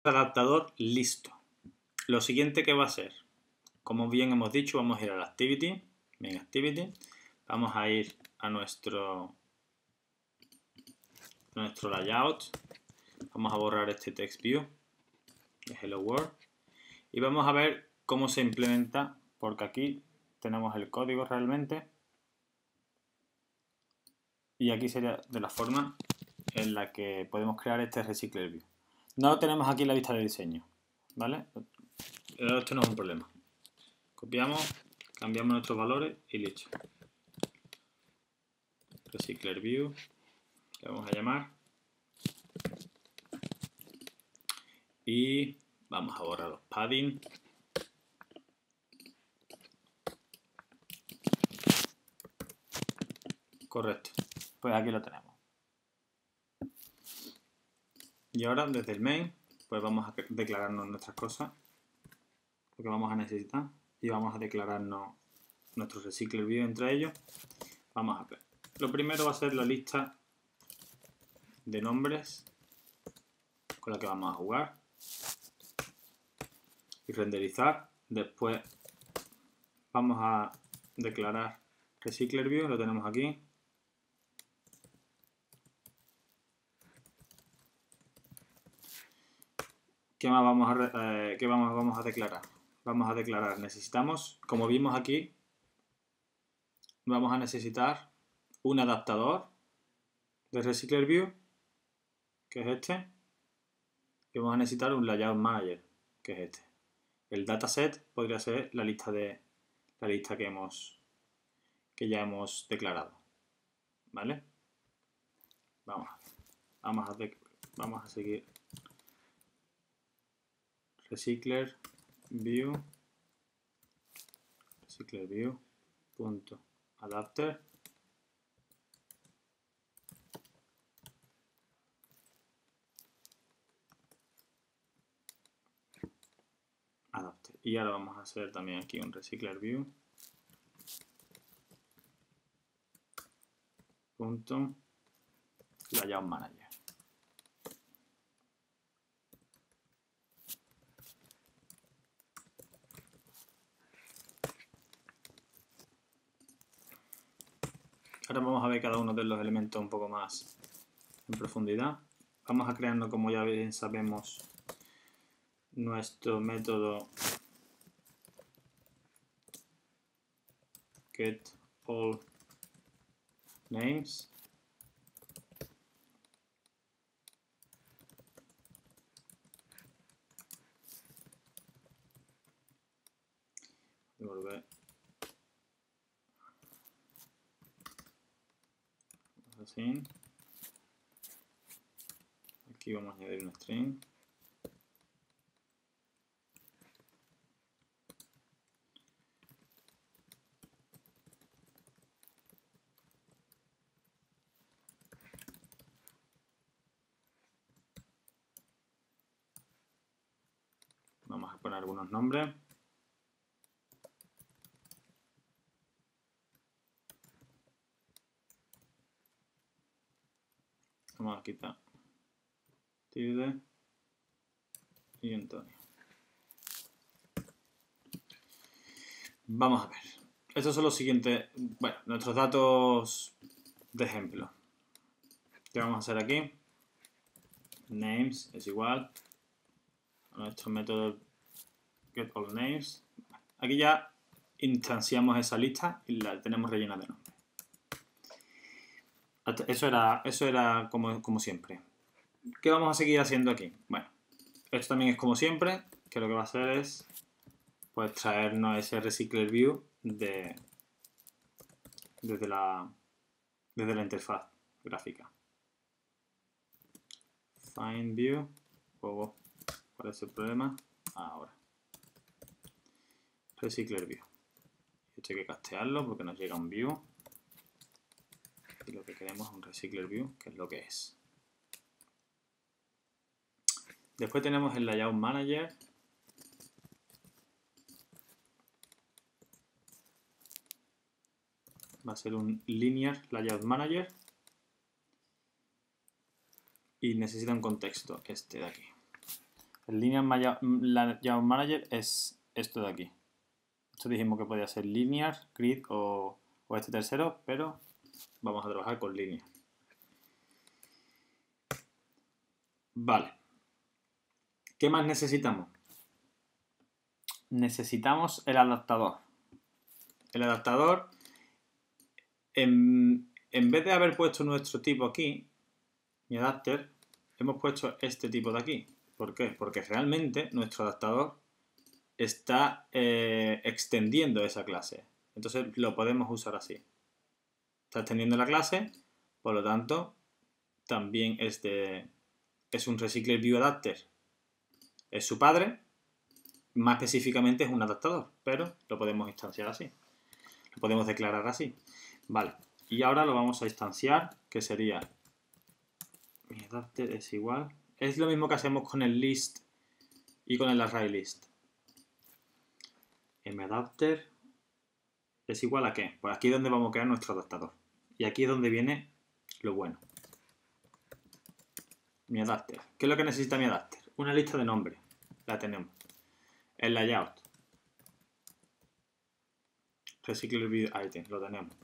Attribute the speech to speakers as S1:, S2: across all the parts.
S1: adaptador listo. Lo siguiente que va a ser, como bien hemos dicho, vamos a ir a la Activity, Main Activity, vamos a ir a nuestro layout, vamos a borrar este text view, de Hello World, y vamos a ver cómo se implementa, porque aquí tenemos el código realmente, y aquí sería de la forma en la que podemos crear este Recycler View. No lo tenemos aquí en la vista de diseño, ¿vale? Pero esto no es un problema. Copiamos, cambiamos nuestros valores y listo. Recycler View, le vamos a llamar. Y vamos a borrar los padding. Correcto, pues aquí lo tenemos. Y ahora desde el main, pues vamos a declararnos nuestras cosas, lo que vamos a necesitar, y vamos a declararnos nuestro Recycler View entre ellos. Vamos a ver. Lo primero va a ser la lista de nombres con la que vamos a jugar y renderizar. Después vamos a declarar Recycler View, lo tenemos aquí. ¿Qué más vamos a declarar? Vamos a declarar, necesitamos, como vimos aquí, vamos a necesitar un adaptador de Recycler View, que es este, y vamos a necesitar un Layout Manager, que es este. El dataset podría ser la lista que ya hemos declarado, ¿vale? Vamos a seguir Recycler View punto adapter. Y ahora vamos a hacer también aquí un Recycler View punto Layout Manager. Ahora vamos a ver cada uno de los elementos un poco más en profundidad. Vamos a crearnos, como ya bien sabemos, nuestro método get all names. Devolver. Así. Aquí vamos a añadir un string. Vamos a poner algunos nombres. Vamos a quitar Tilde y Antonio. Vamos a ver. Estos son los siguientes, bueno, nuestros datos de ejemplo. ¿Qué vamos a hacer aquí? Names es igual a nuestro método getAllNames. Aquí ya instanciamos esa lista y la tenemos rellena de nombres. Eso era como siempre. ¿Qué vamos a seguir haciendo aquí? Bueno, esto también es como siempre, que lo que va a hacer es pues traernos ese Recycler View desde la interfaz gráfica. Find View. ¿Cuál es el problema? Ahora. Recycler View. Esto hay que castearlo porque nos llega un view. Y lo que queremos es un Recycler View, que es lo que es. Después tenemos el Layout Manager. Va a ser un Linear Layout Manager. Y necesita un contexto, este de aquí. El Linear Layout Manager es esto de aquí. Esto dijimos que podía ser Linear, Grid o este tercero, pero vamos a trabajar con Linear. Vale. ¿Qué más necesitamos? Necesitamos el adaptador. El adaptador, en vez de haber puesto nuestro tipo aquí, mi adapter, hemos puesto este tipo de aquí. ¿Por qué? Porque realmente nuestro adaptador está extendiendo esa clase. Entonces lo podemos usar así. Está extendiendo la clase, por lo tanto, también es un Recycler View Adapter. Es su padre, más específicamente es un adaptador, pero lo podemos instanciar así. Lo podemos declarar así. Vale, y ahora lo vamos a instanciar, que sería mi adapter es igual. Es lo mismo que hacemos con el list y con el array list. MAdapter es igual a ¿qué? Pues aquí es donde vamos a crear nuestro adaptador. Y aquí es donde viene lo bueno. Mi adapter. ¿Qué es lo que necesita mi adapter? Una lista de nombres. La tenemos. El layout. Recycle View Item. Lo tenemos.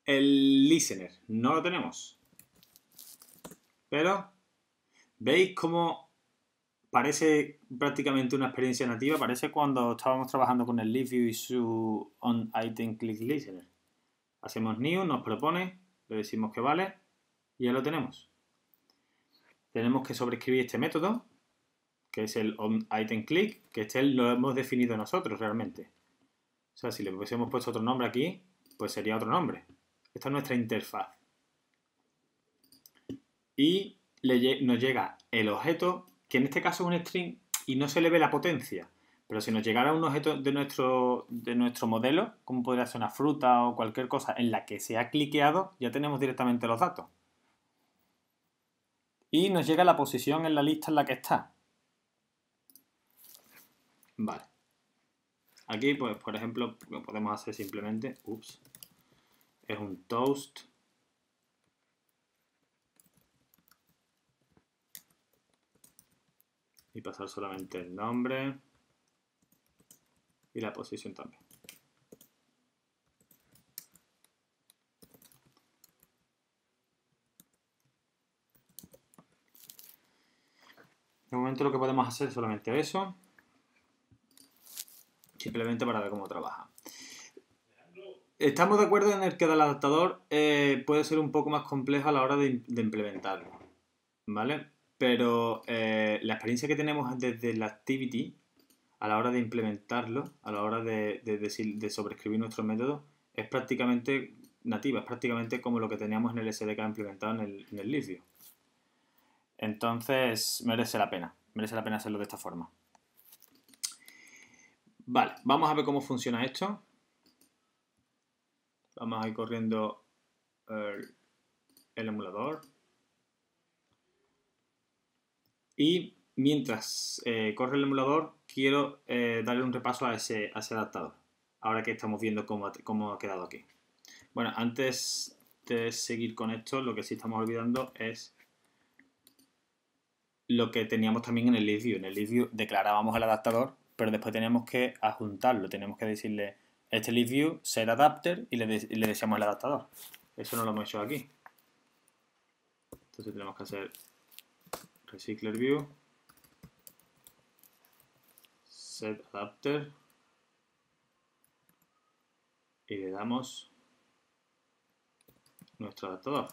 S1: El listener. No lo tenemos. Pero, ¿veis cómo parece prácticamente una experiencia nativa? Parece cuando estábamos trabajando con el LeafView y su OnItemClickListener. Hacemos new, nos propone, le decimos que vale y ya lo tenemos. Tenemos que sobreescribir este método, que es el OnItemClick, que este lo hemos definido nosotros realmente. O sea, si le hubiésemos puesto otro nombre aquí, pues sería otro nombre. Esta es nuestra interfaz. Y nos llega el objeto, que en este caso es un string y no se le ve la potencia. Pero si nos llegara un objeto de nuestro modelo, como podría ser una fruta o cualquier cosa en la que se ha cliqueado, ya tenemos directamente los datos. Y nos llega la posición en la lista en la que está. Vale. Aquí, pues, por ejemplo, lo podemos hacer simplemente, es un toast. Y pasar solamente el nombre y la posición también. De momento lo que podemos hacer es solamente eso. Simplemente para ver cómo trabaja. Estamos de acuerdo en el que el adaptador puede ser un poco más complejo a la hora de implementarlo. ¿Vale? Pero la experiencia que tenemos desde la activity a la hora de implementarlo, a la hora de sobreescribir nuestro método, es prácticamente nativa, es prácticamente como lo que teníamos en el SDK implementado en el LeafView. Entonces merece la pena hacerlo de esta forma. Vale, vamos a ver cómo funciona esto. Vamos a ir corriendo el emulador. Y mientras corre el emulador, quiero darle un repaso a ese adaptador. Ahora que estamos viendo cómo ha quedado aquí. Bueno, antes de seguir con esto, lo que sí estamos olvidando es lo que teníamos también en el LeafView. En el LeafView declarábamos el adaptador, pero después teníamos que adjuntarlo. Teníamos que decirle este LeafView setAdapter y le decíamos el adaptador. Eso no lo hemos hecho aquí. Entonces tenemos que hacer Recycler View setAdapter y le damos nuestro adaptador.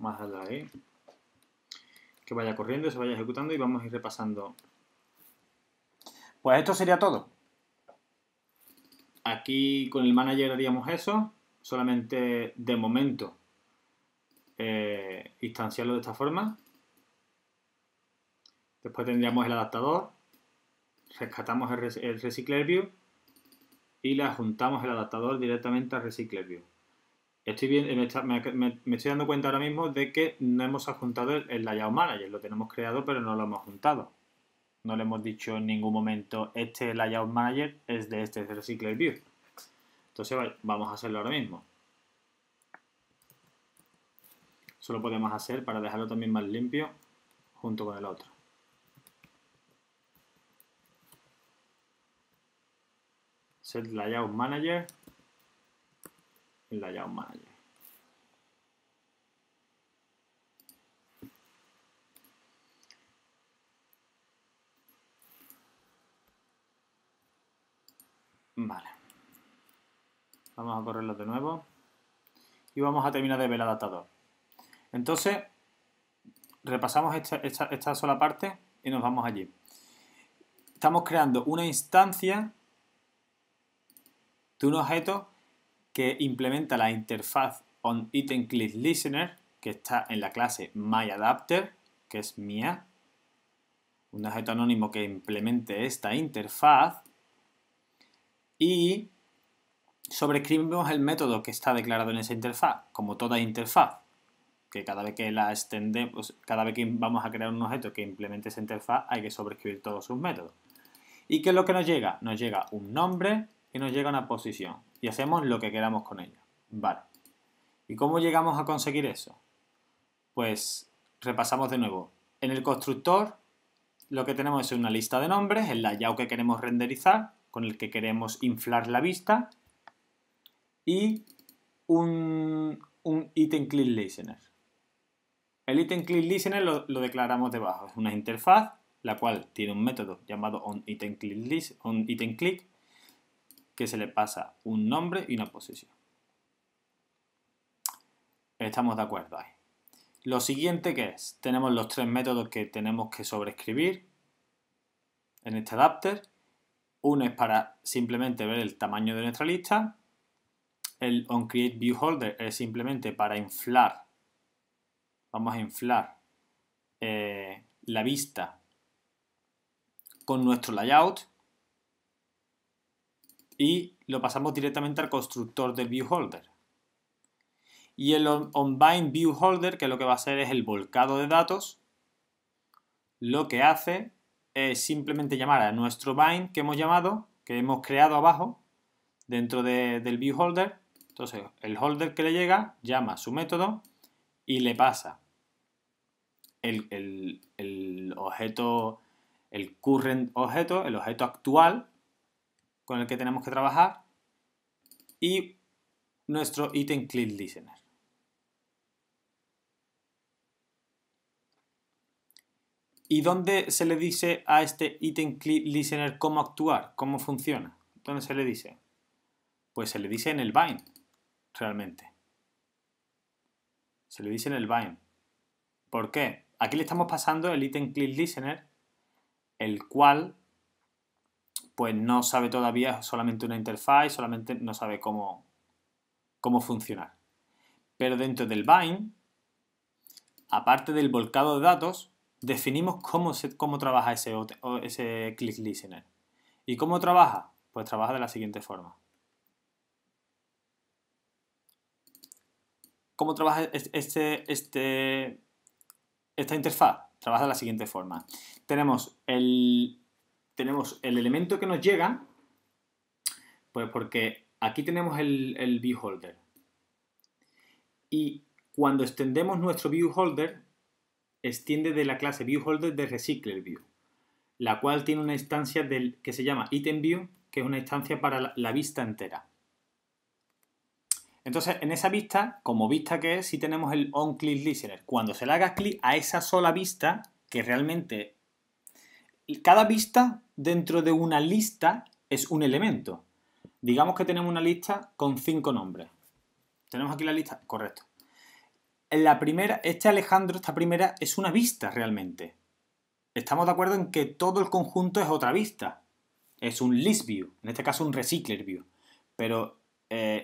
S1: Vamos a darle ahí. Que vaya corriendo, se vaya ejecutando y vamos a ir repasando. Pues esto sería todo. Aquí con el manager haríamos eso. Solamente de momento instanciarlo de esta forma. Después tendríamos el adaptador. Rescatamos el Recycler View y le adjuntamos el adaptador directamente al Recycler View. Me estoy dando cuenta ahora mismo de que no hemos adjuntado el Layout Manager. Lo tenemos creado, pero no lo hemos adjuntado. No le hemos dicho en ningún momento este Layout Manager es de este Recycler View. Entonces vamos a hacerlo ahora mismo. Eso lo podemos hacer para dejarlo también más limpio junto con el otro. Set Layout Manager y Layout Manager. Vale. Vamos a correrlo de nuevo. Y vamos a terminar de ver el adaptador. Entonces, repasamos esta sola parte y nos vamos allí. Estamos creando una instancia de un objeto que implementa la interfaz onItemClickListener, que está en la clase MyAdapter, que es mía. Un objeto anónimo que implemente esta interfaz. Y sobreescribimos el método que está declarado en esa interfaz, como toda interfaz, que cada vez que la extendemos, cada vez que vamos a crear un objeto que implemente esa interfaz, hay que sobreescribir todos sus métodos. ¿Y qué es lo que nos llega? Nos llega un nombre y nos llega una posición. Y hacemos lo que queramos con ella. Vale. ¿Y cómo llegamos a conseguir eso? Pues repasamos de nuevo. En el constructor lo que tenemos es una lista de nombres, el layout que queremos renderizar, con el que queremos inflar la vista, y un ItemClickListener. El ItemClickListener lo declaramos debajo. Es una interfaz, la cual tiene un método llamado onItemClick, que se le pasa un nombre y una posición. Estamos de acuerdo ahí. Lo siguiente que es, tenemos los tres métodos que tenemos que sobreescribir en este adapter. Uno es para simplemente ver el tamaño de nuestra lista. El onCreateViewHolder es simplemente para inflar. Vamos a inflar la vista con nuestro layout y lo pasamos directamente al constructor del viewholder. Y el onBindViewHolder, que lo que va a hacer es el volcado de datos, lo que hace es simplemente llamar a nuestro bind que hemos llamado, que hemos creado abajo, dentro del viewholder. Entonces, el holder que le llega llama a su método y le pasa el objeto, el current objeto, el objeto actual con el que tenemos que trabajar y nuestro ItemClickListener. ¿Y dónde se le dice a este ItemClickListener cómo actuar? ¿Cómo funciona? ¿Dónde se le dice? Pues se le dice en el bind, realmente. Se le dice en el bind. ¿Por qué? Aquí le estamos pasando el ItemClickListener, el cual pues no sabe todavía, solamente una interfaz, solamente no sabe cómo funcionar. Pero dentro del bind, aparte del volcado de datos, definimos cómo trabaja ese ClickListener. ¿Y cómo trabaja? Pues trabaja de la siguiente forma. ¿Cómo trabaja esta interfaz? Trabaja de la siguiente forma. Tenemos el elemento que nos llega, pues porque aquí tenemos el viewholder. Y cuando extendemos nuestro viewholder, extiende de la clase viewholder de RecyclerView, la cual tiene una instancia que se llama ItemView, que es una instancia para la vista entera. Entonces, en esa vista, como vista que es, sí tenemos el onClickListener. Cuando se le haga clic a esa sola vista, que realmente cada vista dentro de una lista es un elemento. Digamos que tenemos una lista con 5 nombres. ¿Tenemos aquí la lista? Correcto. La primera, Alejandro, esta primera es una vista realmente. Estamos de acuerdo en que todo el conjunto es otra vista. Es un listView, en este caso un RecyclerView. Pero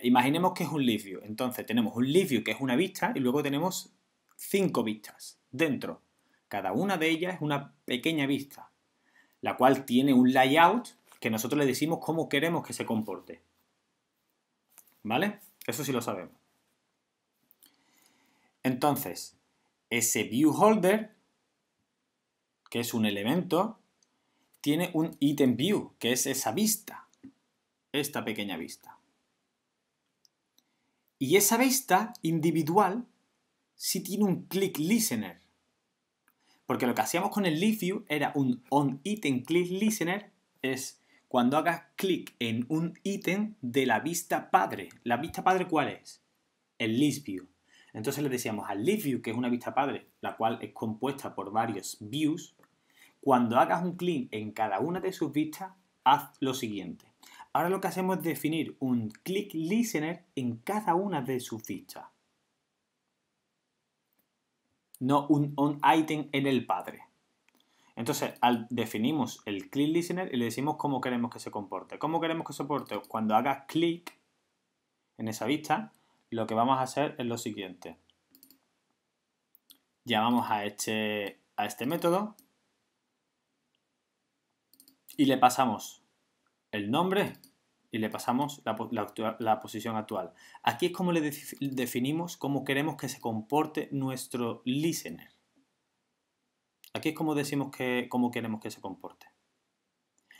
S1: imaginemos que es un listView. Entonces tenemos un listView que es una vista y luego tenemos 5 vistas dentro. Cada una de ellas es una pequeña vista, la cual tiene un layout que nosotros le decimos cómo queremos que se comporte. ¿Vale? Eso sí lo sabemos. Entonces, ese viewholder, que es un elemento, tiene un item view, que es esa vista, esta pequeña vista. Y esa vista individual sí tiene un click listener. Porque lo que hacíamos con el list view era un onItem click listener, es cuando hagas clic en un ítem de la vista padre. ¿La vista padre cuál es? El list view. Entonces le decíamos al list view, que es una vista padre, la cual es compuesta por varios views, cuando hagas un clic en cada una de sus vistas, haz lo siguiente. Ahora lo que hacemos es definir un click listener en cada una de sus vistas. No un onItem en el padre. Entonces, definimos el click listener y le decimos cómo queremos que se comporte. ¿Cómo queremos que se comporte? Cuando hagas clic en esa vista, lo que vamos a hacer es lo siguiente. Llamamos a este método y le pasamos el nombre y le pasamos la posición actual. Aquí es como le definimos cómo queremos que se comporte nuestro listener. Aquí es como decimos cómo queremos que se comporte.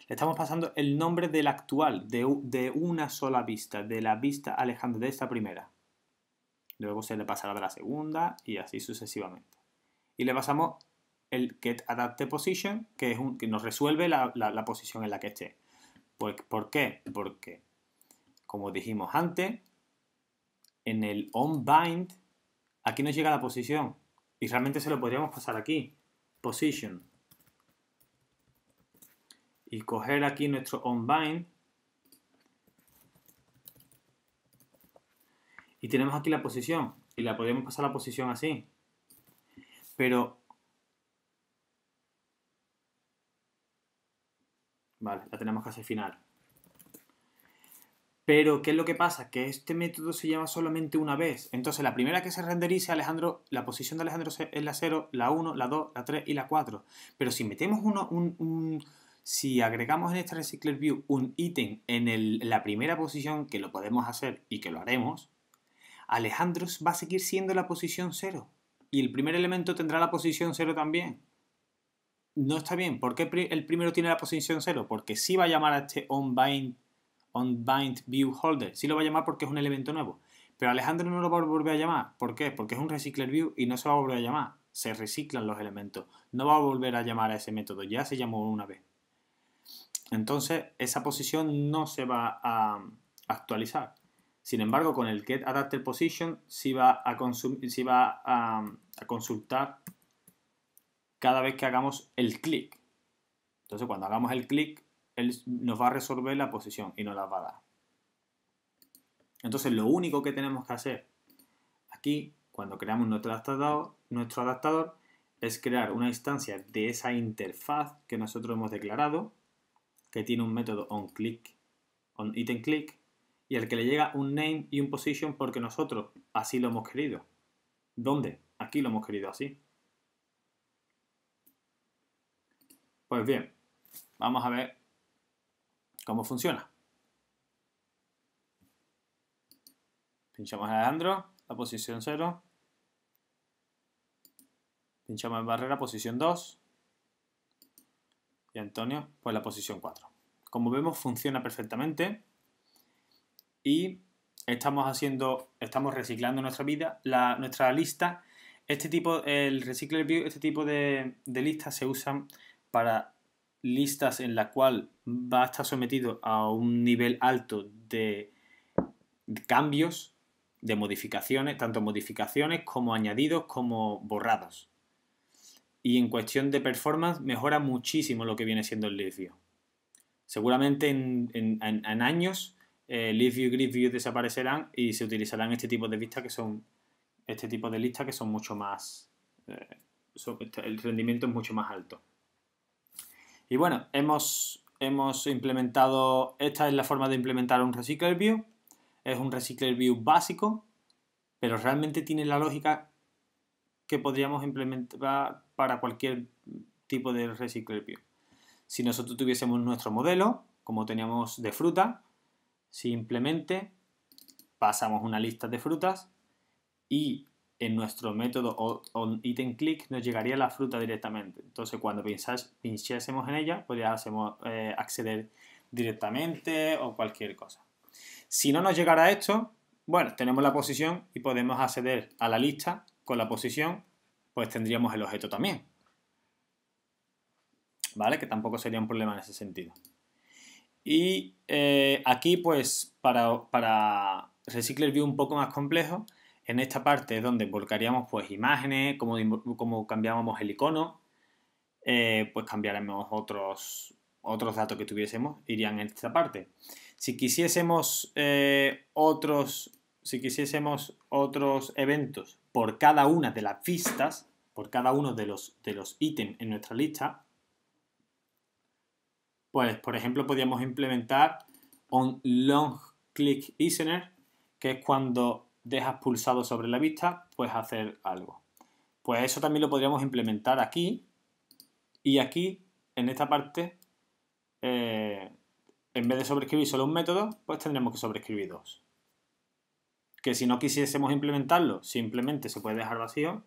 S1: Le estamos pasando el nombre del actual, de una sola vista, de la vista Alejandro, de esta primera. Luego se le pasará de la segunda y así sucesivamente. Y le pasamos el getAdaptedPosition, que es que nos resuelve la posición en la que esté. Pues, ¿por qué? Porque, como dijimos antes, en el onBind, aquí nos llega la posición. Y realmente se lo podríamos pasar aquí. Position. Y coger aquí nuestro onBind. Y tenemos aquí la posición. Y la podríamos pasar a la posición así. Pero... Vale, la tenemos casi final. Pero, ¿qué es lo que pasa? Que este método se llama solamente una vez. Entonces, la primera que se renderice, Alejandro, la posición de Alejandro es la 0, la 1, la 2, la 3 y la 4. Pero si metemos si agregamos en este Recycler View un ítem en la primera posición, que lo podemos hacer y que lo haremos, Alejandro va a seguir siendo la posición 0. Y el primer elemento tendrá la posición 0 también. No está bien. ¿Por qué el primero tiene la posición 0? Porque sí va a llamar a este onBind view holder. Sí lo va a llamar porque es un elemento nuevo. Pero Alejandro no lo va a volver a llamar. ¿Por qué? Porque es un Recycler View y no se va a volver a llamar. Se reciclan los elementos. No va a volver a llamar a ese método. Ya se llamó una vez. Entonces, esa posición no se va a actualizar. Sin embargo, con el getAdaptedPosition sí va a consultar cada vez que hagamos el clic. Entonces, cuando hagamos el clic, él nos va a resolver la posición y nos la va a dar. Entonces, lo único que tenemos que hacer aquí, cuando creamos nuestro adaptador, es crear una instancia de esa interfaz que nosotros hemos declarado, que tiene un método onItemClick, y al que le llega un name y un position porque nosotros así lo hemos querido. ¿Dónde? Aquí lo hemos querido así. Pues bien, vamos a ver cómo funciona. Pinchamos en Alejandro, la posición 0. Pinchamos en Barrera, posición 2. Y Antonio, pues la posición 4. Como vemos, funciona perfectamente. Y estamos reciclando nuestra lista. El Recycler View, este tipo de listas se usan para listas en la cual va a estar sometido a un nivel alto de cambios, de modificaciones, tanto modificaciones como añadidos como borrados. Y en cuestión de performance mejora muchísimo lo que viene siendo el List View. Seguramente en años List View y Grid View desaparecerán y se utilizarán este tipo de listas que son mucho más... el rendimiento es mucho más alto. Y bueno, hemos implementado... Esta es la forma de implementar un Recycler View. Es un Recycler View básico, pero realmente tiene la lógica que podríamos implementar para cualquier tipo de Recycler View. Si nosotros tuviésemos nuestro modelo, como teníamos de fruta, simplemente pasamos una lista de frutas y en nuestro método onItemClick nos llegaría la fruta directamente. Entonces, cuando pinchásemos en ella, podríamos acceder directamente o cualquier cosa. Si no nos llegara esto, bueno, tenemos la posición y podemos acceder a la lista con la posición, pues tendríamos el objeto también. ¿Vale? Que tampoco sería un problema en ese sentido. Y aquí, pues, para Recycler View un poco más complejo, en esta parte es donde volcaríamos pues imágenes, como cambiábamos el icono, pues cambiaremos otros datos que tuviésemos, irían en esta parte. Si quisiésemos otros eventos por cada una de las vistas, por cada uno de los ítems en nuestra lista, pues, por ejemplo, podríamos implementar un long click listener, que es cuando dejas pulsado sobre la vista, puedes hacer algo. Pues eso también lo podríamos implementar aquí y aquí, en esta parte, en vez de sobreescribir solo un método, pues tendremos que sobreescribir dos. Que si no quisiésemos implementarlo, simplemente se puede dejar vacío.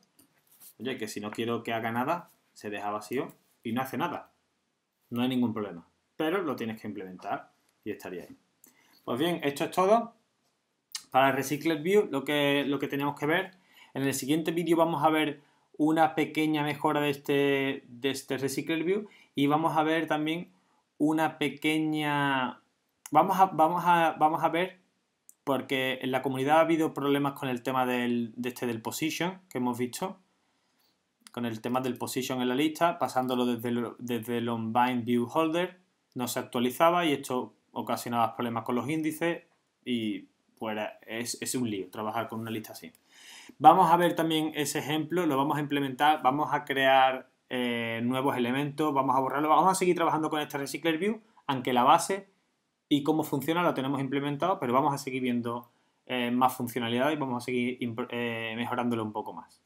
S1: Oye, que si no quiero que haga nada, se deja vacío y no hace nada. No hay ningún problema. Pero lo tienes que implementar y estaría ahí. Pues bien, esto es todo para Recycler View, lo que teníamos que ver. En el siguiente vídeo vamos a ver una pequeña mejora de este Recycler View y vamos a ver también una pequeña... Vamos a ver, porque en la comunidad ha habido problemas con el tema del position que hemos visto, con el tema del position en la lista, pasándolo desde el onBind View Holder, no se actualizaba y esto ocasionaba problemas con los índices y pues es un lío trabajar con una lista así. Vamos a ver también ese ejemplo, lo vamos a implementar, vamos a crear nuevos elementos, vamos a borrarlo, vamos a seguir trabajando con este Recycler View, aunque la base y cómo funciona lo tenemos implementado, pero vamos a seguir viendo más funcionalidades y vamos a seguir mejorándolo un poco más.